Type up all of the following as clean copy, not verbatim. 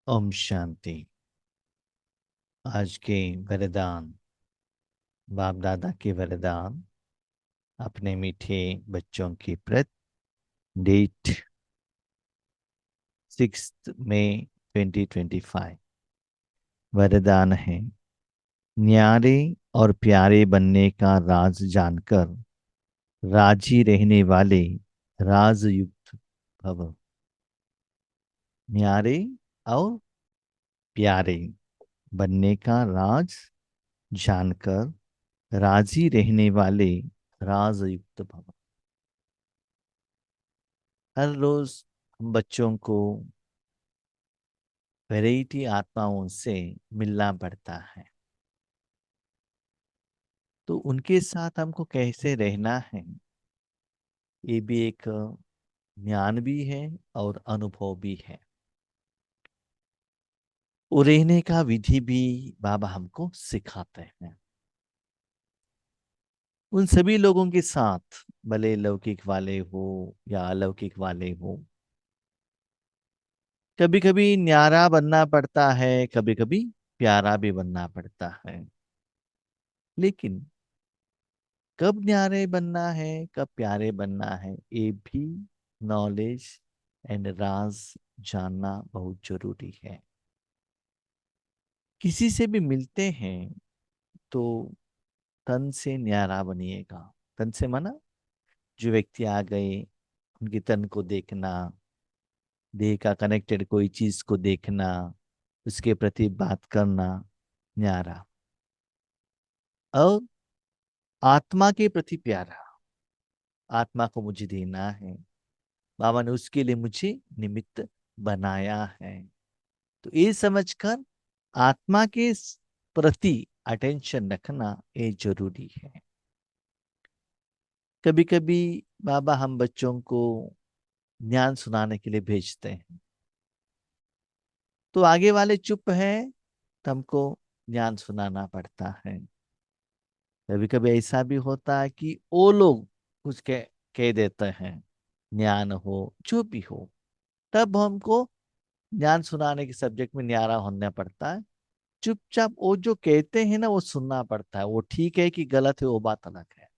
ओम शांति। आज के वरदान, बाप दादा के वरदान अपने मीठे बच्चों की प्रत, डेट 6 मई 2025। वरदान है, न्यारे और प्यारे बनने का राज जानकर राजी रहने वाले राजयुक्त भव। न्यारे और प्यारे बनने का राज जानकर राजी रहने वाले राजयुक्त भव। हर रोज हम बच्चों को वैरायटी आत्माओं से मिलना पड़ता है, तो उनके साथ हमको कैसे रहना है, ये भी एक ज्ञान भी है और अनुभव भी है। और रहने का विधि भी बाबा हमको सिखाते हैं। उन सभी लोगों के साथ, भले लौकिक वाले हो या अलौकिक वाले हो, कभी कभी न्यारा बनना पड़ता है, कभी कभी प्यारा भी बनना पड़ता है। लेकिन कब न्यारे बनना है, कब प्यारे बनना है, ये भी नॉलेज एंड राज जानना बहुत जरूरी है। किसी से भी मिलते हैं तो तन से न्यारा बनिएगा। तन से माना, जो व्यक्ति आ गए उनकी तन को देखना, देह का कनेक्टेड कोई चीज को देखना, उसके प्रति बात करना न्यारा। और आत्मा के प्रति प्यारा, आत्मा को मुझे देना है, बाबा ने उसके लिए मुझे निमित्त बनाया है। तो ये समझकर आत्मा के प्रति अटेंशन रखना ये जरूरी है। कभी कभी बाबा हम बच्चों को ज्ञान सुनाने के लिए भेजते हैं, तो आगे वाले चुप है तो हमको ज्ञान सुनाना पड़ता है। कभी कभी ऐसा भी होता है कि वो लोग कुछ कह देते हैं, ज्ञान हो जो भी हो, तब हमको ज्ञान सुनाने के सब्जेक्ट में न्यारा होना पड़ता है। चुपचाप वो जो कहते हैं ना वो सुनना पड़ता है। वो ठीक है कि गलत है वो बात अलग है।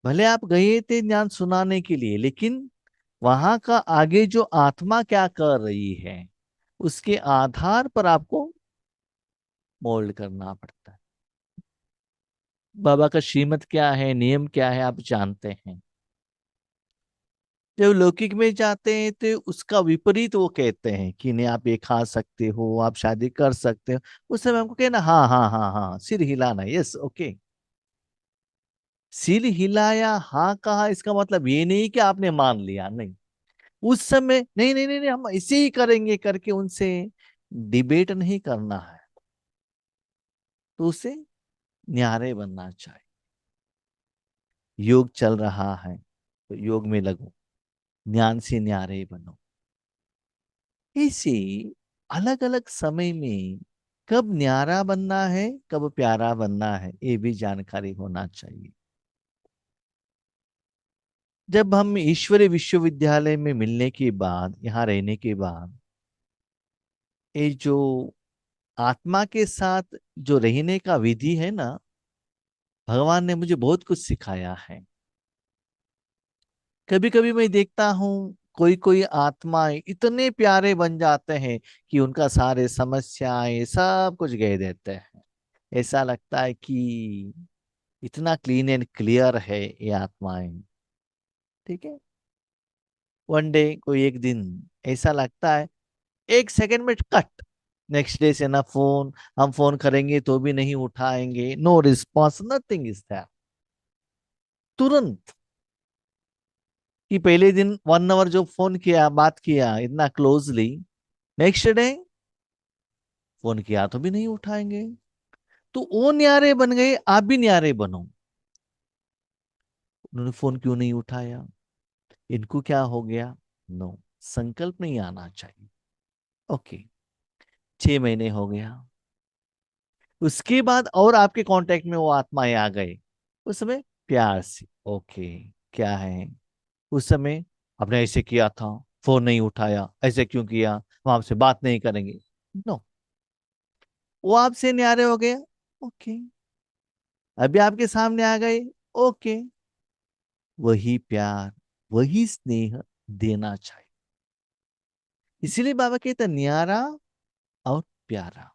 भले आप गए थे ज्ञान सुनाने के लिए, लेकिन वहां का आगे जो आत्मा क्या कर रही है उसके आधार पर आपको मोल्ड करना पड़ता है। बाबा का श्रीमत क्या है, नियम क्या है, आप जानते हैं। जब लौकिक में जाते हैं तो उसका विपरीत वो कहते हैं कि नहीं आप ये खा सकते हो, आप शादी कर सकते हो। उस समय हमको कहना हाँ हाँ हाँ हाँ, सिर हिलाना, यस ओके। सिर हिलाया, हाँ कहा, इसका मतलब ये नहीं कि आपने मान लिया, नहीं। उस समय नहीं नहीं नहीं, नहीं हम इसे ही करेंगे करके उनसे डिबेट नहीं करना है। तो उसे न्यारे बनना चाहिए। योग चल रहा है तो योग में लगो, ज्ञान से न्यारे बनो। इसी अलग अलग समय में कब न्यारा बनना है, कब प्यारा बनना है, ये भी जानकारी होना चाहिए। जब हम ईश्वरीय विश्वविद्यालय में मिलने के बाद, यहाँ रहने के बाद, ये जो आत्मा के साथ जो रहने का विधि है ना, भगवान ने मुझे बहुत कुछ सिखाया है। कभी कभी मैं देखता हूँ कोई कोई आत्माएं इतने प्यारे बन जाते हैं कि उनका सारे समस्याएं सब कुछ कह देते हैं। ऐसा लगता है कि इतना क्लीन एंड क्लियर है ये आत्माएं। ठीक है, वन डे कोई एक दिन ऐसा लगता है, एक सेकंड में कट। नेक्स्ट डे से ना फोन, हम फोन करेंगे तो भी नहीं उठाएंगे, no response, nothing is that. तुरंत कि पहले दिन 1 आवर जो फोन किया, बात किया इतना क्लोजली, नेक्स्ट डे फोन किया तो भी नहीं उठाएंगे। तो वो न्यारे बन गए, आप भी न्यारे बनो। उन्होंने फोन क्यों नहीं उठाया, इनको क्या हो गया? नो, संकल्प नहीं आना चाहिए। ओके, 6 महीने हो गया, उसके बाद और आपके कांटेक्ट में वो आत्माएं आ गए, उस समय प्यार से ओके, क्या है, उस समय आपने ऐसे किया था, फोन नहीं उठाया, ऐसे क्यों किया, हम आपसे बात नहीं करेंगे। नो, वो आपसे न्यारे हो गए, ओके, अभी आपके सामने आ गए, ओके, वही प्यार, वही स्नेह देना चाहिए। इसीलिए बाबा कहते हैं न्यारा और प्यारा।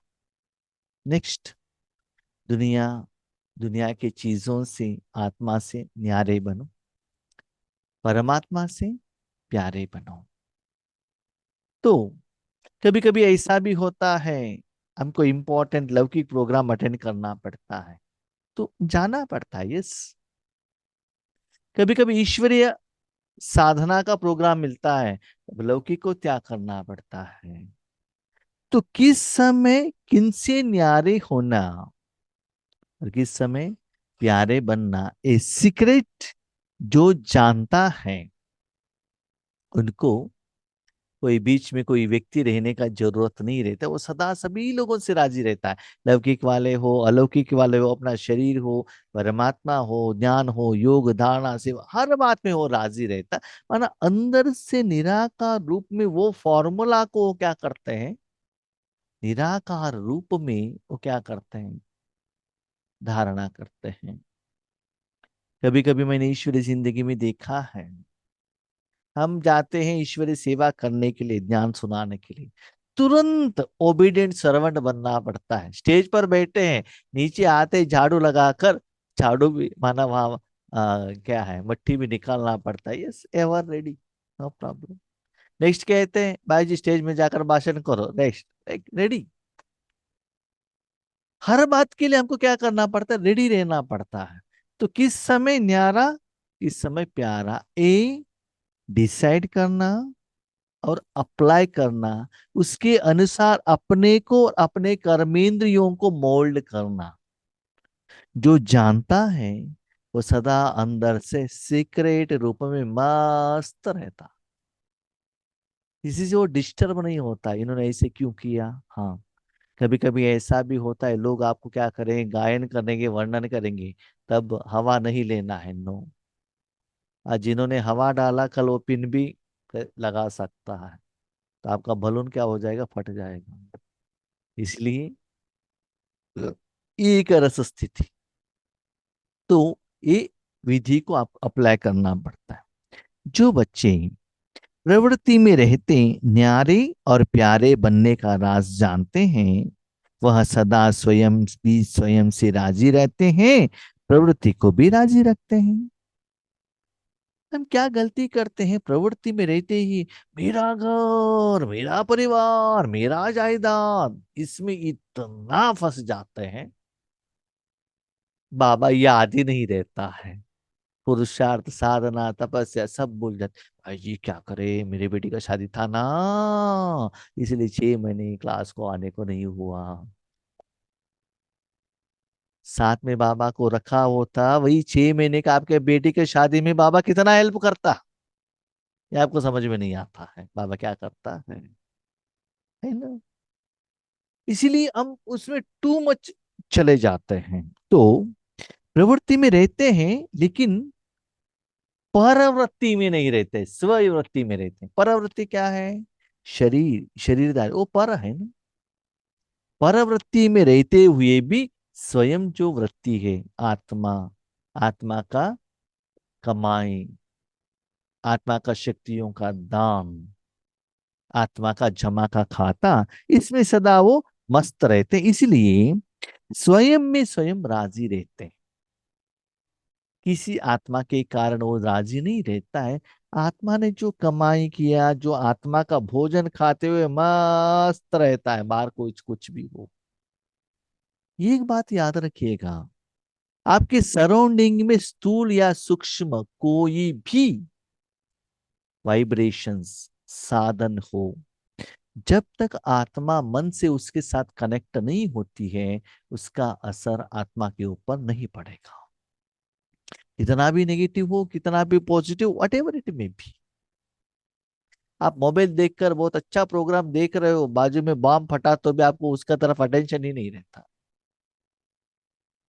नेक्स्ट, दुनिया, दुनिया के चीजों से, आत्मा से न्यारे बनो, परमात्मा से प्यारे बनो। तो कभी कभी ऐसा भी होता है, हमको इम्पोर्टेंट लौकिक प्रोग्राम अटेंड करना पड़ता है, तो जाना पड़ता है, यस। कभी कभी ईश्वरीय साधना का प्रोग्राम मिलता है, तब लौकिक को त्याग करना पड़ता है। तो किस समय किनसे न्यारे होना और किस समय प्यारे बनना, ए सीक्रेट जो जानता है उनको कोई बीच में कोई व्यक्ति रहने का जरूरत नहीं रहता, वो सदा सभी लोगों से राजी रहता है। लौकिक वाले हो, अलौकिक वाले हो, अपना शरीर हो, परमात्मा हो, ज्ञान हो, योग धारणा से, हर बात में वो राजी रहता है। माना अंदर से निराकार रूप में वो फॉर्मूला को वो क्या करते हैं, निराकार रूप में वो क्या करते हैं, धारणा करते हैं। कभी कभी मैंने ईश्वरी जिंदगी में देखा है, हम जाते हैं ईश्वरी सेवा करने के लिए, ज्ञान सुनाने के लिए, तुरंत ओबीडियंट सर्वेंट बनना पड़ता है। स्टेज पर बैठे हैं, नीचे आते ही झाड़ू लगाकर, झाड़ू भी माना वहां क्या है, मट्टी भी निकालना पड़ता है, yes, ever ready, no problem. Next कहते हैं भाई जी स्टेज में जाकर भाषण करो, नेक्स्ट, रेडी। हर बात के लिए हमको क्या करना पड़ता है, रेडी रहना पड़ता है। तो किस समय न्यारा, किस समय प्यारा, ए डिसाइड करना और अप्लाई करना, उसके अनुसार अपने को और अपने कर्मेंद्रियों को मोल्ड करना। जो जानता है वो सदा अंदर से सीक्रेट रूप में मस्त रहता, किसी से वो डिस्टर्ब नहीं होता, इन्होंने ऐसे क्यों किया। हाँ, कभी कभी ऐसा भी होता है, लोग आपको क्या करेंगे, गायन करेंगे, वर्णन करेंगे, तब हवा नहीं लेना है, नो। आज जिन्होंने हवा डाला, कल वो पिन भी लगा सकता है, तो आपका बलून क्या हो जाएगा, फट जाएगा। इसलिए एक रस स्थिति, तो ये विधि को आप अप्लाई करना पड़ता है। जो बच्चे प्रवृत्ति में रहते न्यारे और प्यारे बनने का राज जानते हैं, वह सदा स्वयं भी स्वयं से राजी रहते हैं, प्रवृत्ति को भी राजी रखते हैं। हम क्या गलती करते हैं, प्रवृत्ति में रहते ही मेरा घर, मेरा परिवार, मेरा जायदाद, इसमें इतना फंस जाते हैं, बाबा याद ही नहीं रहता है। पुरुषार्थ, साधना, तपस्या सब भूल जाते, भाई जी क्या करे, मेरी बेटी का शादी था ना, इसलिए 6 महीने क्लास को आने को नहीं हुआ। साथ में बाबा को रखा होता, वही 6 महीने का आपके बेटी के शादी में बाबा कितना हेल्प करता, ये आपको समझ में नहीं आता है, बाबा क्या करता है ना। इसीलिए हम उसमें टू मच चले जाते हैं। तो प्रवृत्ति में रहते हैं, लेकिन परवृत्ति में नहीं रहते, स्ववृत्ति में रहते हैं। परवृत्ति क्या है, शरीर, शरीरदार, वो पर है ना। परवृत्ति में रहते हुए भी स्वयं जो वृत्ति है, आत्मा, आत्मा का कमाई, आत्मा का शक्तियों का दान, आत्मा का जमा का खाता, इसमें सदा वो मस्त रहते हैं। इसलिए स्वयं में स्वयं राजी रहते हैं। किसी आत्मा के कारण वो राजी नहीं रहता है। आत्मा ने जो कमाई किया, जो आत्मा का भोजन खाते हुए मस्त रहता है, बाहर कुछ कुछ भी हो। ये एक बात याद रखिएगा, आपके सराउंडिंग में स्थूल या सूक्ष्म कोई भी वाइब्रेशंस, साधन हो, जब तक आत्मा मन से उसके साथ कनेक्ट नहीं होती है, उसका असर आत्मा के ऊपर नहीं पड़ेगा। कितना भी नेगेटिव हो, कितना भी positive, what ever it may be. आप मोबाइल देखकर बहुत अच्छा प्रोग्राम देख रहे हो, बाजू में बॉम्ब फटा तो भी आपको उसका तरफ अटेंशन ही नहीं रहता।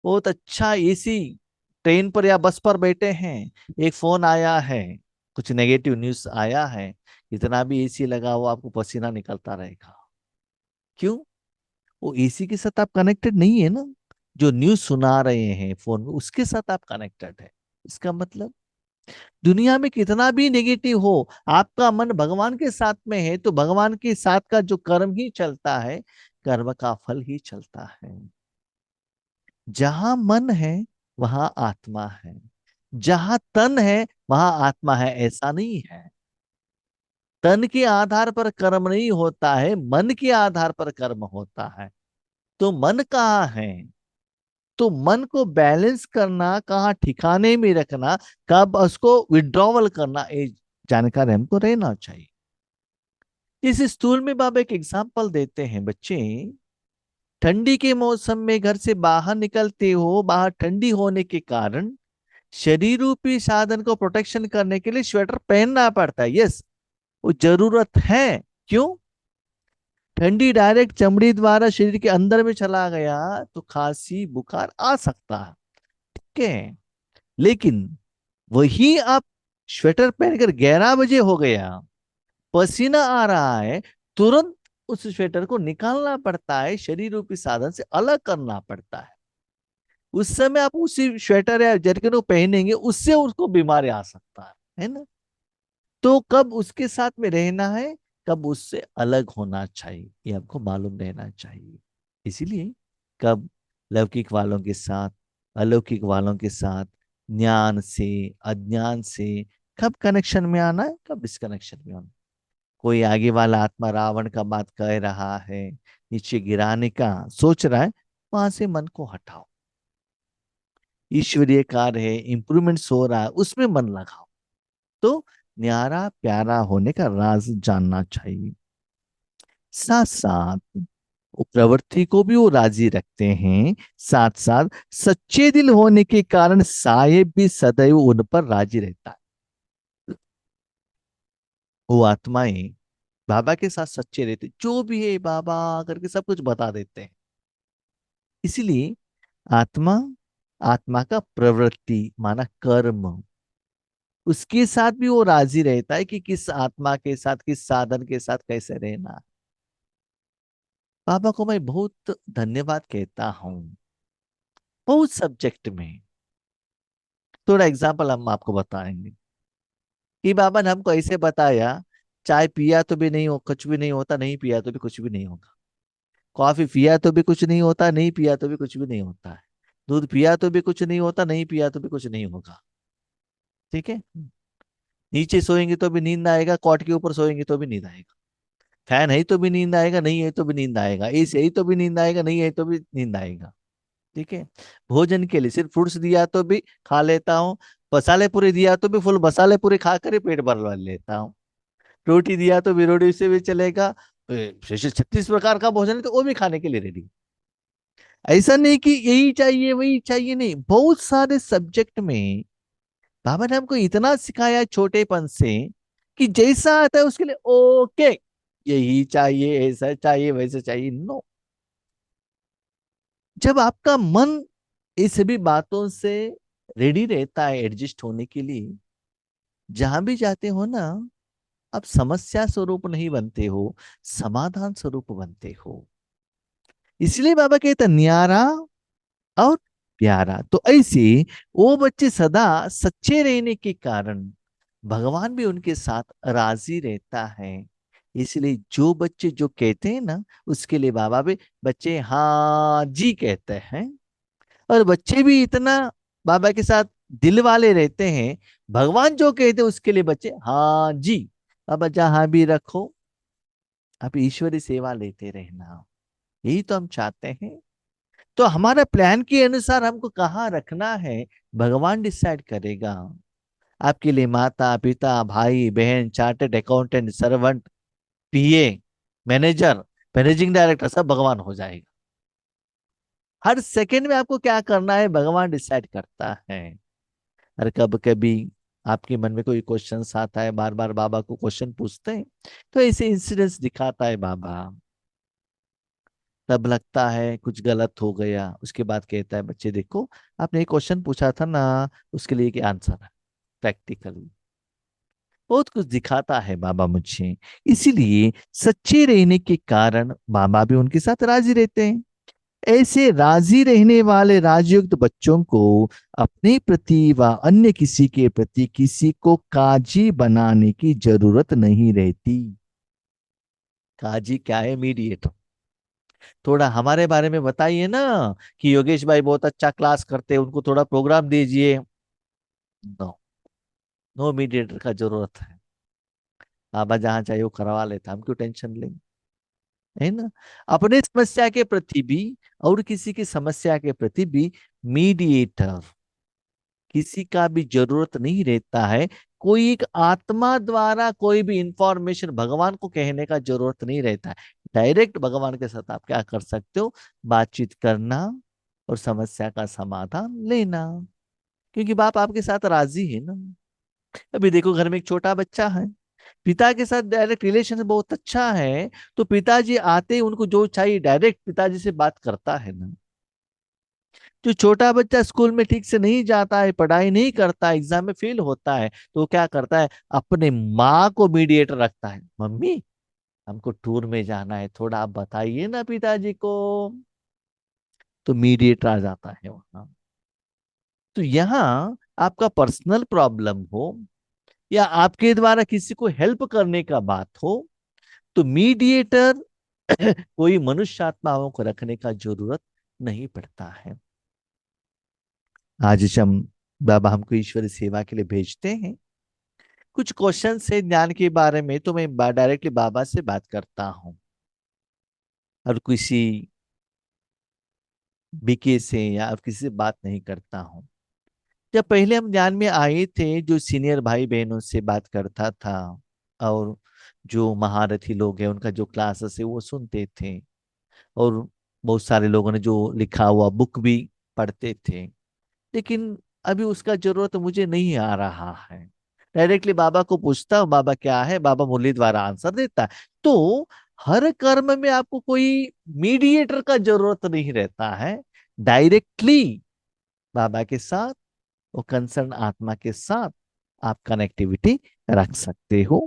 बहुत अच्छा एसी, ट्रेन पर या बस पर बैठे हैं, एक फोन आया है, कुछ नेगेटिव न्यूज आया है, इतना भी एसी लगा हो आपको पसीना निकलता रहेगा। क्यों? वो एसी के साथ आप कनेक्टेड नहीं है ना। जो न्यूज सुना रहे हैं फोन में उसके साथ आप कनेक्टेड है। इसका मतलब दुनिया में कितना भी नेगेटिव हो, आपका मन भगवान के साथ में है तो भगवान के साथ का जो कर्म ही चलता है, कर्म का फल ही चलता है। जहां मन है वहां आत्मा है, जहां तन है वहां आत्मा है, ऐसा नहीं है। तन के आधार पर कर्म नहीं होता है, मन के आधार पर कर्म होता है। तो मन कहाँ है? तो मन को बैलेंस करना, कहाँ ठिकाने में रखना, कब उसको विड्रॉवल करना, ये जानकारी हमको रहना चाहिए। इस स्कूल में बाबा एक एग्जाम्पल देते हैं, बच्चे ठंडी के मौसम में घर से बाहर निकलते हो, बाहर ठंडी होने के कारण शरीर रूपी साधन को प्रोटेक्शन करने के लिए स्वेटर पहनना पड़ता है। यस, वो जरूरत है। क्यों? ठंडी डायरेक्ट चमड़ी द्वारा शरीर के अंदर में चला गया तो खांसी बुखार आ सकता है। ठीक है, लेकिन वही आप स्वेटर पहनकर 11 बजे हो गया, पसीना आ रहा है, तुरंत उस स्वेटर को निकालना पड़ता है, शरीर रूपी साधन से अलग करना पड़ता है। उस समय आप उसी स्वेटर या जैकेट को पहनेंगे, उससे उसको बीमारी आ सकता है ना। तो कब उसके साथ में रहना है, कब उससे अलग होना चाहिए, ये आपको मालूम रहना चाहिए। इसीलिए कब लौकिक वालों के साथ, अलौकिक वालों के साथ, ज्ञान से अज्ञान से कब कनेक्शन में आना है, कब डिस्कनेक्शन में आना। कोई आगे वाला आत्मा रावण का बात कह रहा है, नीचे गिराने का सोच रहा है, वहां से मन को हटाओ। ईश्वरीय कार्य है, इंप्रूवमेंट्स हो रहा है, उसमें मन लगाओ। तो न्यारा प्यारा होने का राज जानना चाहिए। साथ साथ वो प्रवृत्ति को भी वो राजी रखते हैं, साथ साथ सच्चे दिल होने के कारण साहेब भी सदैव उन पर राजी रहता है। वो आत्माएं बाबा के साथ सच्चे रहते, जो भी है बाबा करके सब कुछ बता देते हैं। इसीलिए आत्मा, आत्मा का प्रवृत्ति माना कर्म, उसके साथ भी वो राजी रहता है कि किस आत्मा के साथ, किस साधन के साथ कैसे रहना है। बाबा को मैं बहुत धन्यवाद कहता हूँ। बहुत सब्जेक्ट में थोड़ा एग्जाम्पल हम आपको बताएंगे कि बाबा ने हमको ऐसे बताया, चाय पिया तो भी नहीं हो, कुछ भी नहीं होता, नहीं पिया तो भी कुछ भी नहीं होगा। कॉफी पिया तो भी कुछ नहीं होता, नहीं पिया तो भी कुछ भी नहीं होता है। दूध पिया तो भी कुछ नहीं होता, नहीं पिया तो भी कुछ नहीं होगा। ठीक है। नीचे सोएंगे तो भी नींद आएगा, कॉट के ऊपर सोएंगे तो भी नींद आएगा। फैन है तो भी नींद आएगा, नहीं है तो भी नींद आएगा। एसी है तो भी नींद आएगा, नहीं है तो भी नींद आएगा। ठीक है। भोजन के लिए सिर्फ फ्रूट्स दिया तो भी खा लेता हूँ, मसाले पूरी दिया तो भी फुल मसाले पूरी खा कर ही पेट भर लेता हूँ। रोटी दिया तो भी रोटी से भी चलेगा। 36 प्रकार का भोजन है तो वो भी खाने के लिए रेडी। ऐसा नहीं कि यही चाहिए वही चाहिए, नहीं, बहुत सारे सब्जेक्ट में बाबा ने हमको इतना सिखाया छोटेपन से कि जैसा आता है उसके लिए ओके, यही चाहिए, ऐसा चाहिए, वैसा चाहिए, नो। जब आपका मन इस सभी बातों से रेडी रहता है एडजस्ट होने के लिए, जहां भी जाते हो ना, आप समस्या स्वरूप नहीं बनते हो, समाधान स्वरूप बनते हो। इसलिए बाबा कहते हैं, न्यारा और प्यारा। तो ऐसे वो बच्चे सदा सच्चे रहने के कारण भगवान भी उनके साथ राजी रहता है। इसलिए जो बच्चे जो कहते हैं ना, उसके लिए बाबा भी बच्चे हाँ जी कहते हैं। और बच्चे भी इतना बाबा के साथ दिल वाले रहते हैं, भगवान जो कहते हैं उसके लिए बच्चे हाँ जी। बाबा जहां भी रखो, आप ईश्वरी सेवा लेते रहना, यही तो हम चाहते हैं। तो हमारा प्लान के अनुसार हमको कहाँ रखना है, भगवान डिसाइड करेगा। आपके लिए माता पिता भाई बहन, चार्टर्ड अकाउंटेंट, सर्वेंट, पीए, मैनेजर, मैनेजिंग डायरेक्टर सब भगवान हो जाएगा। हर सेकंड में आपको क्या करना है भगवान डिसाइड करता है। और कब कभी आपके मन में कोई क्वेश्चन आता है, बार बार बाबा को क्वेश्चन पूछते हैं, तो ऐसे इंसिडेंट्स दिखाता है बाबा। तब लगता है कुछ गलत हो गया, उसके बाद कहता है बच्चे देखो, आपने एक क्वेश्चन पूछा था ना, उसके लिए क्या आंसर है प्रैक्टिकली। बहुत कुछ दिखाता है बाबा मुझे। इसीलिए सच्चे रहने के कारण बाबा भी उनके साथ राजी रहते हैं। ऐसे राजी रहने वाले राजयुक्त बच्चों को अपने प्रति व अन्य किसी के प्रति किसी को काजी बनाने की जरूरत नहीं रहती। काजी क्या है? मीडिएटर। थोड़ा हमारे बारे में बताइए ना, कि योगेश भाई बहुत अच्छा क्लास करते हैं, उनको थोड़ा प्रोग्राम दीजिए। नो, नो मीडिएटर का जरूरत है। बाबा जहां चाहिए वो करवा लेता, हम क्यों टेंशन लेंगे? है ना? अपने समस्या के प्रति भी और किसी की समस्या के प्रति भी मीडिएटर किसी का भी जरूरत नहीं रहता है। कोई एक आत्मा द्वारा कोई भी इंफॉर्मेशन भगवान को कहने का जरूरत नहीं रहता है। डायरेक्ट भगवान के साथ आप क्या कर सकते हो? बातचीत करना और समस्या का समाधान लेना, क्योंकि बाप आपके साथ राजी है ना। अभी देखो, घर में एक छोटा बच्चा है, पिता के साथ डायरेक्ट रिलेशन बहुत अच्छा है, तो पिताजी आते ही उनको जो चाहिए डायरेक्ट पिताजी से बात करता है ना। जो छोटा बच्चा स्कूल में ठीक से नहीं जाता है, पढ़ाई नहीं करता, एग्जाम में फेल होता है, तो वो क्या करता है? अपने माँ को मीडिएटर रखता है। मम्मी, हमको टूर में जाना है, थोड़ा आप बताइए ना पिताजी को। तो मीडिएटर आ जाता है वहां। तो यहाँ आपका पर्सनल प्रॉब्लम हो या आपके द्वारा किसी को हेल्प करने का बात हो, तो मीडिएटर कोई मनुष्य आत्माओं को रखने का जरूरत नहीं पड़ता है। आज हम बाबा हमको ईश्वरी सेवा के लिए भेजते हैं। कुछ क्वेश्चन है ज्ञान के बारे में, तो मैं डायरेक्टली बाबा से बात करता हूँ और किसी बीके से या किसी से बात नहीं करता हूँ। जब पहले हम ज्ञान में आए थे, जो सीनियर भाई बहनों से बात करता था, और जो महारथी लोग हैं उनका जो क्लासेस है वो सुनते थे, और बहुत सारे लोगों ने जो लिखा हुआ बुक भी पढ़ते थे। लेकिन अभी उसका जरूरत मुझे नहीं आ रहा है। डायरेक्टली बाबा को पूछता हूँ बाबा क्या है, बाबा मुरली द्वारा आंसर देता है। तो हर कर्म में आपको कोई मीडिएटर का जरूरत नहीं रहता है। डायरेक्टली बाबा के साथ, वो कंसर्न आत्मा के साथ आप कनेक्टिविटी रख सकते हो।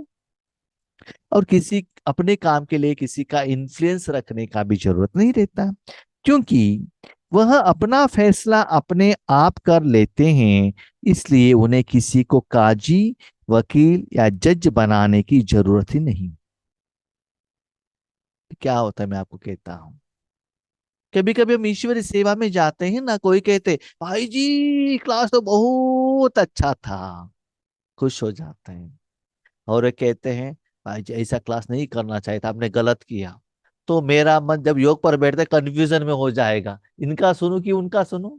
और किसी अपने काम के लिए किसी का इन्फ्लुएंस रखने का भी जरूरत नहीं रहता, क्योंकि वह अपना फैसला अपने आप कर लेते हैं। इसलिए उन्हें किसी को काजी, वकील या जज बनाने की जरूरत ही नहीं। क्या होता है, मैं आपको कहता हूँ। कभी कभी हम ईश्वरी सेवा में जाते हैं ना, कोई कहते भाई जी क्लास तो बहुत अच्छा था, खुश हो जाते हैं। और वे कहते हैं भाई जी ऐसा क्लास नहीं करना चाहिए था, आपने गलत किया। तो मेरा मन जब योग पर बैठते कंफ्यूजन में हो जाएगा, इनका सुनूं कि उनका सुनूं।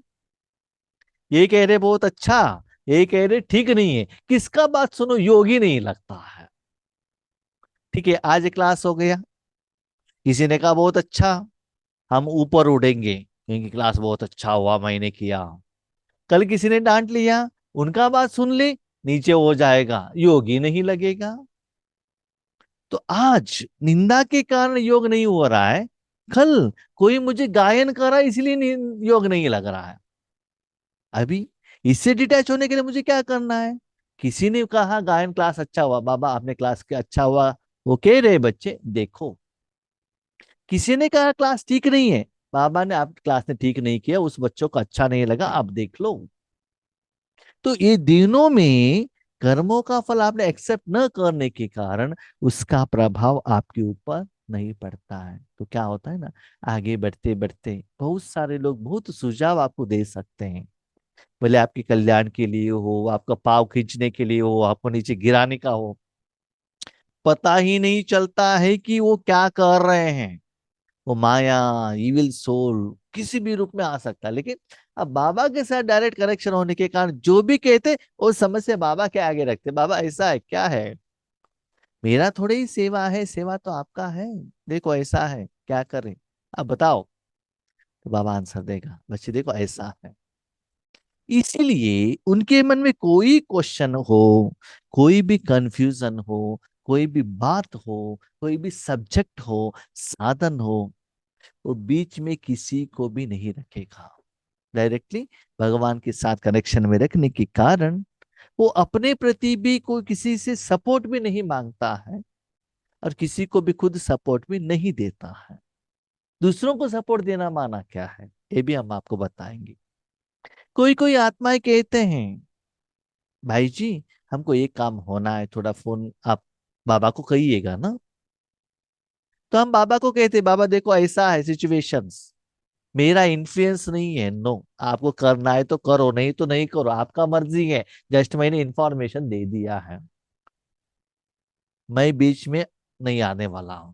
ये कह रहे बहुत अच्छा, ये कह रहे ठीक नहीं है, किसका बात सुनो? योग ही नहीं लगता है। ठीक है, आज क्लास हो गया, किसी ने कहा बहुत अच्छा, हम ऊपर उड़ेंगे क्योंकि क्लास बहुत अच्छा हुआ, मैंने किया। कल किसी ने डांट लिया, उनका बात सुन ले, नीचे हो जाएगा, योग ही नहीं लगेगा। तो आज निंदा के कारण योग नहीं हो रहा है, कल कोई मुझे गायन कर रहा है इसलिए योग नहीं लग रहा है। अभी इससे डिटैच होने के लिए मुझे क्या करना है? किसी ने कहा गायन क्लास अच्छा हुआ, बाबा आपने क्लास के अच्छा हुआ, वो कह रहे बच्चे देखो। किसी ने कहा क्लास ठीक नहीं है, बाबा ने आप क्लास ने ठीक नहीं किया, उस बच्चों को अच्छा नहीं लगा, आप देख लो। तो ये दिनों में कर्मों का फल आपने एक्सेप्ट न करने के कारण उसका प्रभाव आपके ऊपर नहीं पड़ता है। तो क्या होता है ना, आगे बढ़ते बढ़ते बहुत सारे लोग बहुत सुझाव आपको दे सकते हैं, भले आपके कल्याण के लिए हो, आपका पाव खींचने के लिए हो, आपको नीचे गिराने का हो। पता ही नहीं चलता है कि वो क्या कर रहे हैं। वो माया, इविल सोल किसी भी रूप में आ सकता है, लेकिन अब बाबा के साथ डायरेक्ट कनेक्शन होने के कारण जो भी कहते वो समझ से बाबा के आगे रखते, बाबा ऐसा है क्या है, मेरा थोड़ी ही सेवा है, सेवा तो आपका है, देखो ऐसा है क्या करें, अब बताओ। तो बाबा आंसर देगा, बच्चे देखो ऐसा है। इसीलिए उनके मन में कोई क्वेश्चन हो, कोई भी कंफ्यूजन हो, कोई भी बात हो, कोई भी सब्जेक्ट हो, साधन हो, वो बीच में किसी को भी नहीं रखेगा। डायरेक्टली भगवान के साथ कनेक्शन में रखने के कारण वो अपने प्रति भी कोई किसी से सपोर्ट भी नहीं मांगता है और किसी को भी खुद सपोर्ट भी नहीं देता है। दूसरों को सपोर्ट देना माना क्या है, ये भी हम आपको बताएंगे। कोई कोई आत्माएं कहते हैं, भाई जी हमको ये काम होना है, थोड़ा फोन आप बाबा को कहिएगा ना। तो हम बाबा को कहते, बाबा देखो ऐसा है सिचुएशंस, मेरा इन्फ्लुएंस नहीं है, नो, आपको करना है तो करो, नहीं तो नहीं करो, आपका मर्जी है, जस्ट मैंने इंफॉर्मेशन दे दिया है, मैं बीच में नहीं आने वाला हूँ।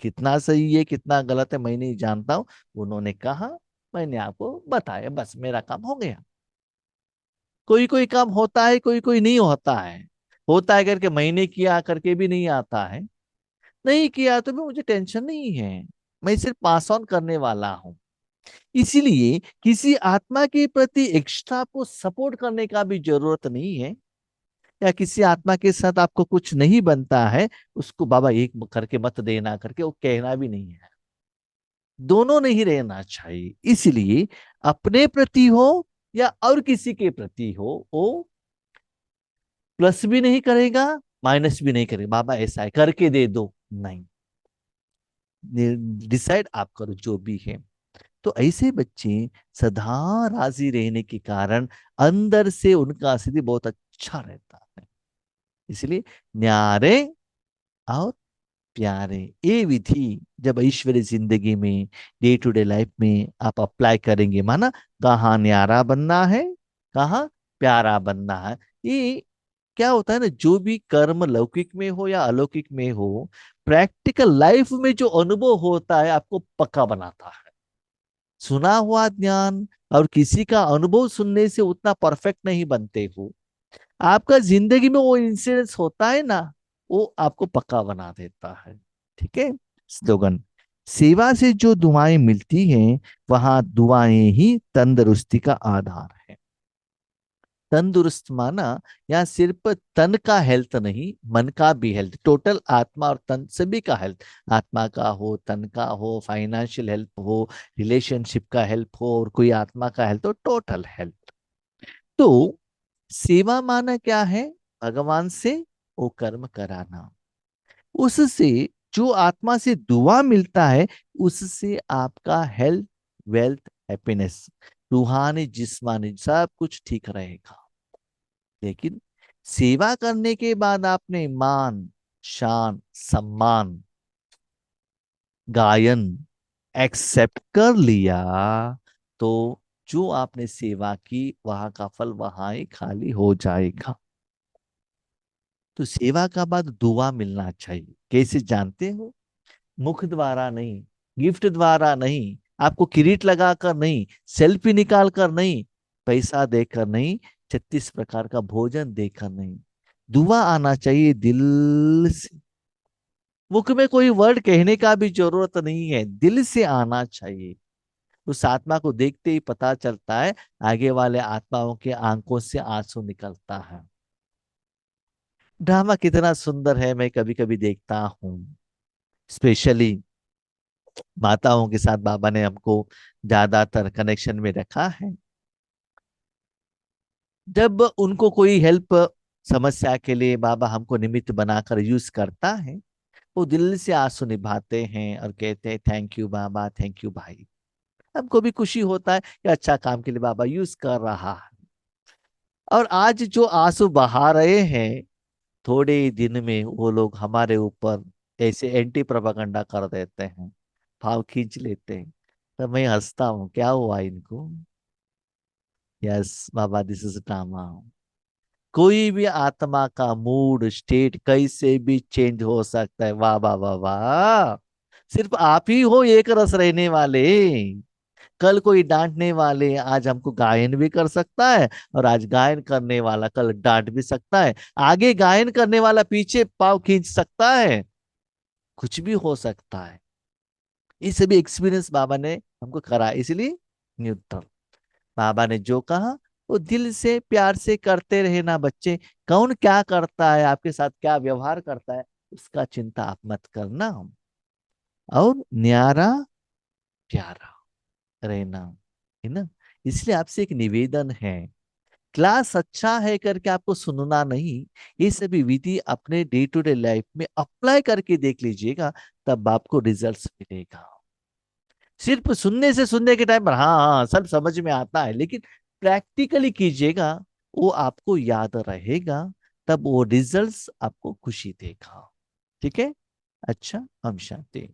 कितना सही है कितना गलत है मैं नहीं जानता हूँ, उन्होंने कहा, मैंने आपको बताया, बस मेरा काम हो गया। कोई कोई काम होता है, कोई कोई नहीं होता है। होता है करके मैंने किया करके भी नहीं आता है, नहीं किया तो भी मुझे टेंशन नहीं है, मैं सिर्फ पास ऑन करने वाला हूँ। इसीलिए किसी आत्मा के प्रति एक्स्ट्रा आपको सपोर्ट करने का भी जरूरत नहीं है, या किसी आत्मा के साथ आपको कुछ नहीं बनता है, उसको बाबा एक करके मत देना करके वो कहना भी नहीं है। दोनों नहीं रहना चाहिए। इसलिए अपने प्रति हो या और किसी के प्रति हो, वो प्लस भी नहीं करेगा, माइनस भी नहीं करेगा, बाबा ऐसा है करके दे दो, नहीं, डिसाइड आप करो जो भी है। तो ऐसे बच्चे सदा राजी रहने के कारण अंदर से उनका स्थिति बहुत अच्छा रहता है। इसलिए न्यारे और प्यारे, ये विधि जब ऐश्वर्य जिंदगी में डे टू डे लाइफ में आप अप्लाई करेंगे, माना कहाँ न्यारा बनना है, कहाँ प्यारा बनना है, ये क्या होता है ना, जो भी कर्म लौकिक में हो या अलौकिक में हो, प्रैक्टिकल लाइफ में जो अनुभव होता है आपको पक्का बनाता है। सुना हुआ ज्ञान और किसी का अनुभव सुनने से उतना परफेक्ट नहीं बनते हो, आपका जिंदगी में वो इंसिडेंस होता है ना, वो आपको पक्का बना देता है। ठीक है। स्लोगन, सेवा से जो दुआएं मिलती हैं वहां दुआएं ही तंदुरुस्ती का आधार है। तंदुरुस्त माना यहाँ सिर्फ तन का हेल्थ नहीं, मन का भी हेल्थ, टोटल आत्मा और तन सभी का हेल्थ, आत्मा का हो, तन का हो, फाइनेंशियल हेल्थ हो, रिलेशनशिप का हेल्प हो, और कोई आत्मा का हेल्थ हो, टोटल हेल्थ। तो सेवा माना क्या है, भगवान से वो कर्म कराना, उससे जो आत्मा से दुआ मिलता है, उससे आपका हेल्थ, वेल्थ, हैप्पीनेस, रूहानी जिस्मानी सब कुछ ठीक रहेगा। लेकिन सेवा करने के बाद आपने मान, शान, सम्मान, गायन एक्सेप्ट कर लिया, तो जो आपने सेवा की वहां का फल वहां ही खाली हो जाएगा। तो सेवा का बाद दुआ मिलना चाहिए, कैसे जानते हो, मुख द्वारा नहीं, गिफ्ट द्वारा नहीं, आपको किरीट लगाकर नहीं, सेल्फी निकाल कर नहीं, पैसा देकर नहीं, 36 प्रकार का भोजन देकर नहीं, दुआ आना चाहिए दिल से। मुख में कोई वर्ड कहने का भी जरूरत नहीं है, दिल से आना चाहिए। उस आत्मा को देखते ही पता चलता है, आगे वाले आत्माओं के आंखों से आंसू निकलता है। ड्रामा कितना सुंदर है, मैं कभी कभी देखता हूँ, स्पेशली माताओं के साथ बाबा ने हमको ज्यादातर कनेक्शन में रखा है। जब उनको कोई हेल्प, समस्या के लिए बाबा हमको निमित्त बनाकर यूज करता है, वो दिल से आंसू निभाते हैं और कहते हैं thank you Baba, thank you भाई। हमको भी खुशी होता है कि अच्छा काम के लिए बाबा यूज कर रहा है। और आज जो आंसू बहा रहे हैं, थोड़े ही दिन में वो लोग हमारे ऊपर ऐसे एंटी प्रोपागेंडा कर देते हैं, भाव खींच लेते हैं। तो मैं हंसता हूँ, क्या हुआ इनको। Yes Baba, this is drama. कोई भी आत्मा का मूड स्टेट कैसे भी चेंज हो सकता है, वाह वाह वाह वाह। सिर्फ आप ही हो एक रस रहने वाले। कल कोई डांटने वाले आज हमको गायन भी कर सकता है, और आज गायन करने वाला कल डांट भी सकता है, आगे गायन करने वाला पीछे पाव खींच सकता है, कुछ भी हो सकता है। ये सभी एक्सपीरियंस बाबा ने हमको करा, इसलिए न्यूट्रल। बाबा ने जो कहा वो दिल से प्यार से करते रहे ना बच्चे। कौन क्या करता है, आपके साथ क्या व्यवहार करता है, उसका चिंता आप मत करना, और न्यारा प्यारा रहना, है ना। इसलिए आपसे एक निवेदन है क्लास अच्छा है करके आपको सुनना नहीं, ये सभी विधि अपने डे टू डे लाइफ में अप्लाई करके देख लीजिएगा, तब आपको रिजल्ट्स मिलेगा। सिर्फ सुनने के टाइम पर हाँ हाँ सब समझ में आता है, लेकिन प्रैक्टिकली कीजिएगा, वो आपको याद रहेगा, तब वो रिजल्ट्स आपको खुशी देगा। ठीक है। अच्छा, हम शांति।